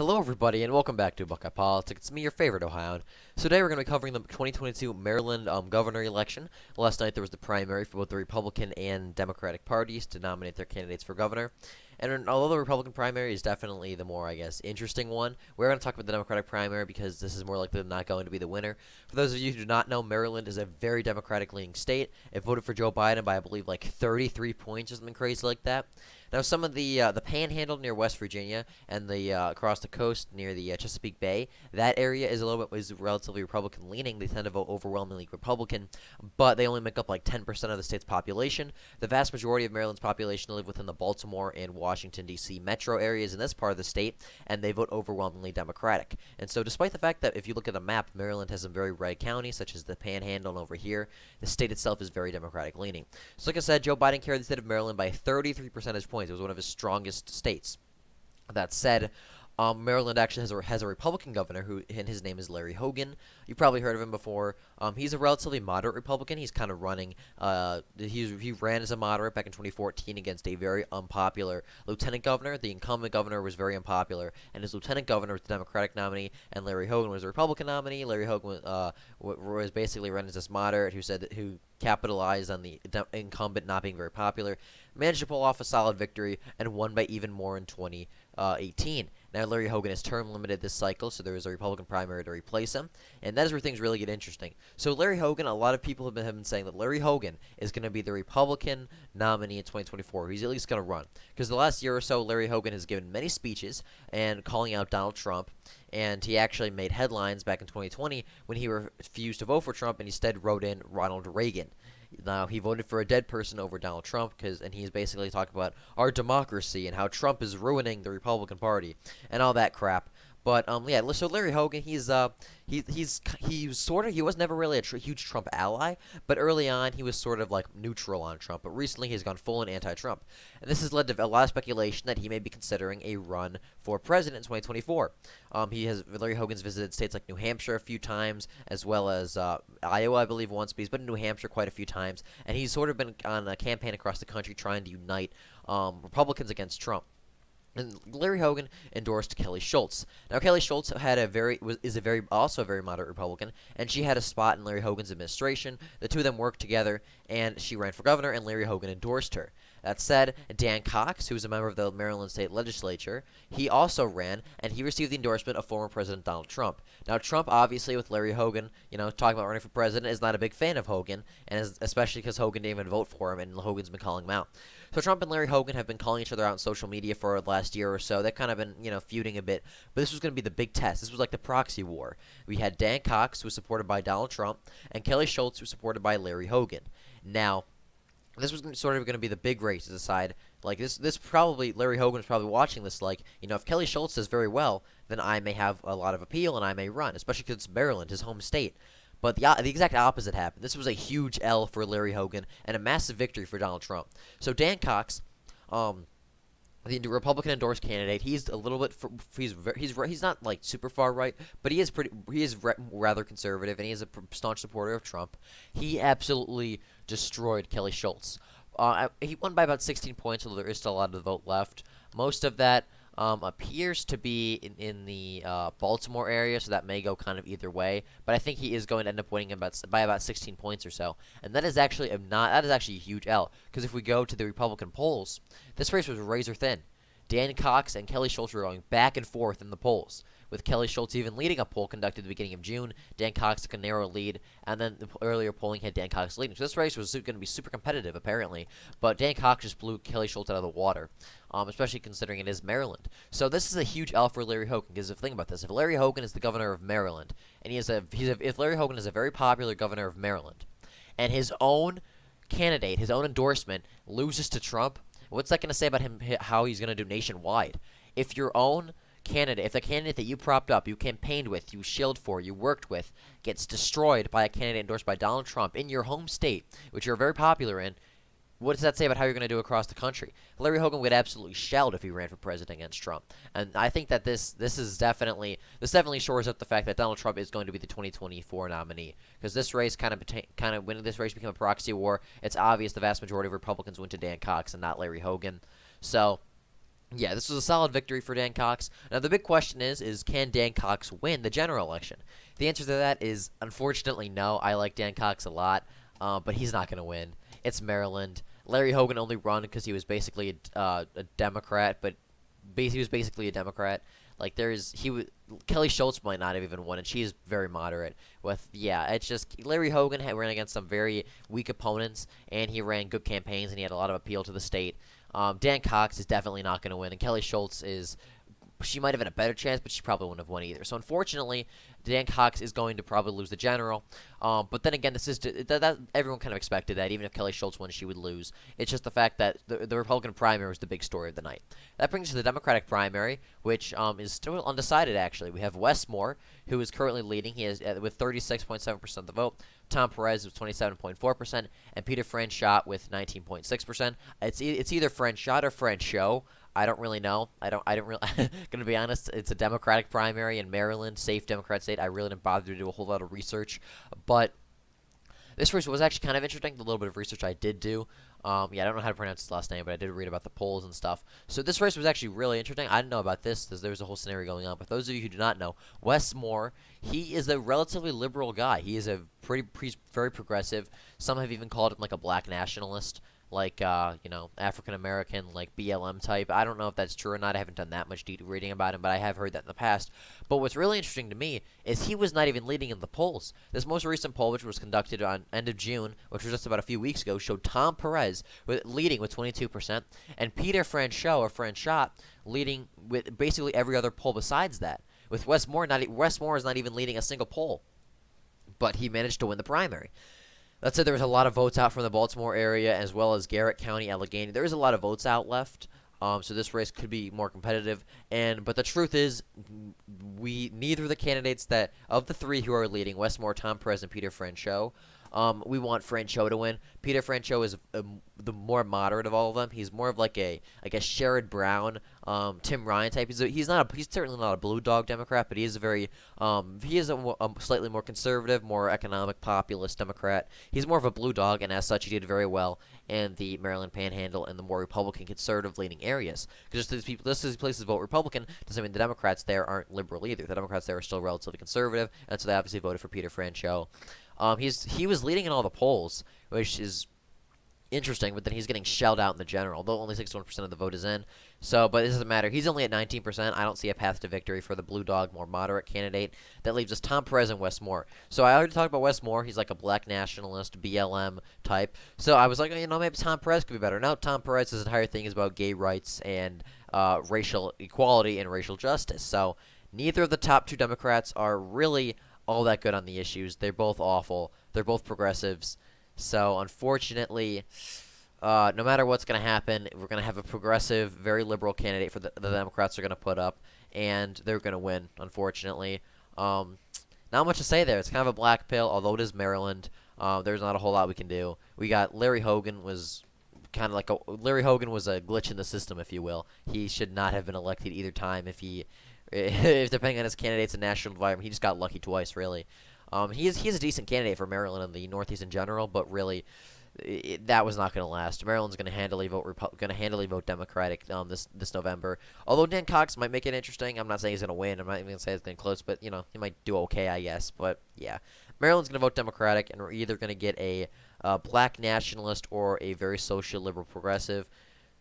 Hello, everybody, and welcome back to Buckeye Politics. It's me, your favorite Ohioan. So today we're going to be covering the 2022 Maryland governor election. Last night there was the primary for both the Republican and Democratic parties to nominate their candidates for governor. And although the Republican primary is definitely the more, interesting one, we're going to talk about the Democratic primary because this is more likely than not going to be the winner. For those of you who do not know, Maryland is a very Democratic-leaning state. It voted for Joe Biden by, I believe, like 33 points or something crazy like that. Now, some of the Panhandle near West Virginia and the across the coast near the Chesapeake Bay, that area is relatively Republican leaning. They tend to vote overwhelmingly Republican, but they only make up like 10% of the state's population. The vast majority of Maryland's population live within the Baltimore and Washington D.C. metro areas in this part of the state, and they vote overwhelmingly Democratic. And so, despite the fact that if you look at the map, Maryland has some very red counties, such as the Panhandle and over here, the state itself is very Democratic leaning. So, like I said, Joe Biden carried the state of Maryland by 33 percentage points. It was one of his strongest states. That said, Maryland actually has a Republican governor and his name is Larry Hogan. You've probably heard of him before. He's a relatively moderate Republican. He's kind of running. He ran as a moderate back in 2014 against a very unpopular lieutenant governor. The incumbent governor was very unpopular, and his lieutenant governor was the Democratic nominee, and Larry Hogan was the Republican nominee. Larry Hogan was basically run as this moderate who capitalized on the incumbent not being very popular, managed to pull off a solid victory, and won by even more in 2018. Now, Larry Hogan is term limited this cycle, so there is a Republican primary to replace him, and that is where things really get interesting. So, Larry Hogan, a lot of people have been saying that Larry Hogan is going to be the Republican nominee in 2024. He's at least going to run. Because the last year or so, Larry Hogan has given many speeches and calling out Donald Trump, and he actually made headlines back in 2020 when he refused to vote for Trump and instead wrote in Ronald Reagan. Now, he voted for a dead person over Donald Trump, and he's basically talking about our democracy and how Trump is ruining the Republican Party and all that crap. But yeah. So Larry Hogan, he was never really a huge Trump ally, but early on he was sort of like neutral on Trump. But recently he's gone full in anti-Trump, and this has led to a lot of speculation that he may be considering a run for president in 2024. Larry Hogan's visited states like New Hampshire a few times, as well as Iowa, I believe, once. But he's been in New Hampshire quite a few times, and he's sort of been on a campaign across the country trying to unite Republicans against Trump. And Larry Hogan endorsed Kelly Schultz. Now, Kelly Schultz also a very moderate Republican, and she had a spot in Larry Hogan's administration. The two of them worked together, and she ran for governor, and Larry Hogan endorsed her. That said, Dan Cox, who is a member of the Maryland State Legislature, he also ran, and he received the endorsement of former President Donald Trump. Now, Trump, obviously, with Larry Hogan, talking about running for president, is not a big fan of Hogan, and especially because Hogan didn't even vote for him, and Hogan's been calling him out. So Trump and Larry Hogan have been calling each other out on social media for the last year or so. They've kind of been, feuding a bit. But this was going to be the big test. This was like the proxy war. We had Dan Cox, who was supported by Donald Trump, and Kelly Schultz, who was supported by Larry Hogan. Now, this was sort of going to be the big race to decide. Like, this probably, Larry Hogan was probably watching this like, if Kelly Schultz does very well, then I may have a lot of appeal and I may run, especially because it's Maryland, his home state. But the exact opposite happened. This was a huge L for Larry Hogan and a massive victory for Donald Trump. So Dan Cox, the Republican endorsed candidate, he's a little bit he's not like super far right, but he is rather conservative, and he is a staunch supporter of Trump. He absolutely destroyed Kelly Schultz. He won by about 16 points, although there is still a lot of the vote left. Most of that appears to be in the Baltimore area, so that may go kind of either way. But I think he is going to end up winning by about 16 points or so, and that is actually a huge L. Because if we go to the Republican polls, this race was razor thin. Dan Cox and Kelly Schultz were going back and forth in the polls, with Kelly Schultz even leading a poll conducted at the beginning of June. Dan Cox took a narrow lead, and then the earlier polling had Dan Cox leading. So this race was going to be super competitive, apparently, but Dan Cox just blew Kelly Schultz out of the water, especially considering it is Maryland. So this is a huge L for Larry Hogan, because think about this. If Larry Hogan is the governor of Maryland, and if Larry Hogan is a very popular governor of Maryland, and his own candidate, his own endorsement, loses to Trump, what's that going to say about him, how he's going to do nationwide? If your own candidate, if the candidate that you propped up, you campaigned with, you shielded for, you worked with, gets destroyed by a candidate endorsed by Donald Trump in your home state, which you're very popular in, what does that say about how you're going to do across the country? Larry Hogan would absolutely shelled if he ran for president against Trump. And I think that this definitely shores up the fact that Donald Trump is going to be the 2024 nominee. Because this race when this race became a proxy war, it's obvious the vast majority of Republicans went to Dan Cox and not Larry Hogan. So Yeah, this was a solid victory for Dan Cox. Now the big question is can Dan Cox win the general election? The answer to that is unfortunately no. I like Dan Cox a lot, but he's not going to win. It's Maryland. Larry Hogan only run because he was basically a Democrat, but he was basically a Democrat. Like Kelly Schultz might not have even won, and she's very moderate. It's just Larry Hogan ran against some very weak opponents, and he ran good campaigns, and he had a lot of appeal to the state. Dan Cox is definitely not going to win, and Kelly Schultz is. She might have had a better chance, but she probably wouldn't have won either. So unfortunately, Dan Cox is going to probably lose the general. But then again, this is that everyone kind of expected that. Even if Kelly Schultz won, she would lose. It's just the fact that the Republican primary was the big story of the night. That brings us to the Democratic primary, which is still undecided. Actually, we have Wes Moore, who is currently leading. He is with 36.7% of the vote. Tom Perez with 27.4%, and Peter Franchot with 19.6%. It's either Franchot or Franchot. I don't really know. I don't really. Gonna be honest, it's a Democratic primary in Maryland, safe Democrat state. I really didn't bother to do a whole lot of research, but this race was actually kind of interesting. The little bit of research I did do. Yeah, I don't know how to pronounce his last name, but I did read about the polls and stuff. So this race was actually really interesting. I didn't know about this because there was a whole scenario going on. But those of you who do not know, Wes Moore, he is a relatively liberal guy. He is very progressive. Some have even called him like a black nationalist, like African American, like BLM type. I don't know if that's true or not. I haven't done that much deep reading about him, but I have heard that in the past. But what's really interesting to me is he was not even leading in the polls. This most recent poll, which was conducted on end of June, which was just about a few weeks ago, showed Tom Perez leading with 22%, and Peter Franchot leading with basically every other poll besides that. With Wes Moore is not even leading a single poll, but he managed to win the primary. That said, there was a lot of votes out from the Baltimore area as well as Garrett County, Allegheny. There is a lot of votes out left, so this race could be more competitive. But the truth is, neither of the candidates that of the three who are leading, Wes Moore, Tom Perez, and Peter Franchot, we want Franchot to win. Peter Franchot is the more moderate of all of them. He's more of like a Sherrod Brown, Tim Ryan type. He's certainly not a blue dog Democrat, but he is a slightly more conservative, more economic populist Democrat. He's more of a blue dog, and as such, he did very well in the Maryland Panhandle and the more Republican conservative leaning areas. Because just as places vote Republican doesn't mean the Democrats there aren't liberal either. The Democrats there are still relatively conservative, and so they obviously voted for Peter Franchot. He was leading in all the polls, which is interesting, but then he's getting shelled out in the general, though only 61% of the vote is in. So, but it doesn't matter. He's only at 19%. I don't see a path to victory for the blue dog, more moderate candidate. That leaves us Tom Perez and Wes Moore. So I already talked about Wes Moore. He's like a black nationalist, BLM type. So I was like, maybe Tom Perez could be better. Now Tom Perez's entire thing is about gay rights and racial equality and racial justice. So neither of the top two Democrats are really all that good on the issues. They're both awful. They're both progressives. So unfortunately, no matter what's going to happen, we're going to have a progressive, very liberal candidate for the Democrats are going to put up, and they're going to win, unfortunately. Not much to say there. It's kind of a black pill, although it is Maryland. There's not a whole lot we can do. We got Larry Hogan was kind of like Larry Hogan was a glitch in the system, if you will. He should not have been elected either time if depending on his candidates and national environment. He just got lucky twice, really. He's a decent candidate for Maryland and the Northeast in general, but really, that was not going to last. Maryland's going to handily vote Democratic this November. Although Dan Cox might make it interesting. I'm not saying he's going to win. I'm not even going to say it's going to be close, but he might do okay, I guess. But yeah, Maryland's going to vote Democratic, and we're either going to get a black nationalist or a very social liberal progressive.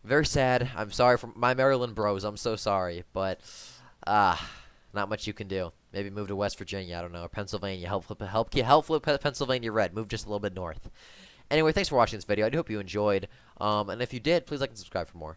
Very sad. I'm sorry for my Maryland bros. I'm so sorry, but not much you can do. Maybe move to West Virginia, I don't know, or Pennsylvania. Help flip Pennsylvania red. Move just a little bit north. Anyway, thanks for watching this video. I do hope you enjoyed. And if you did, please like and subscribe for more.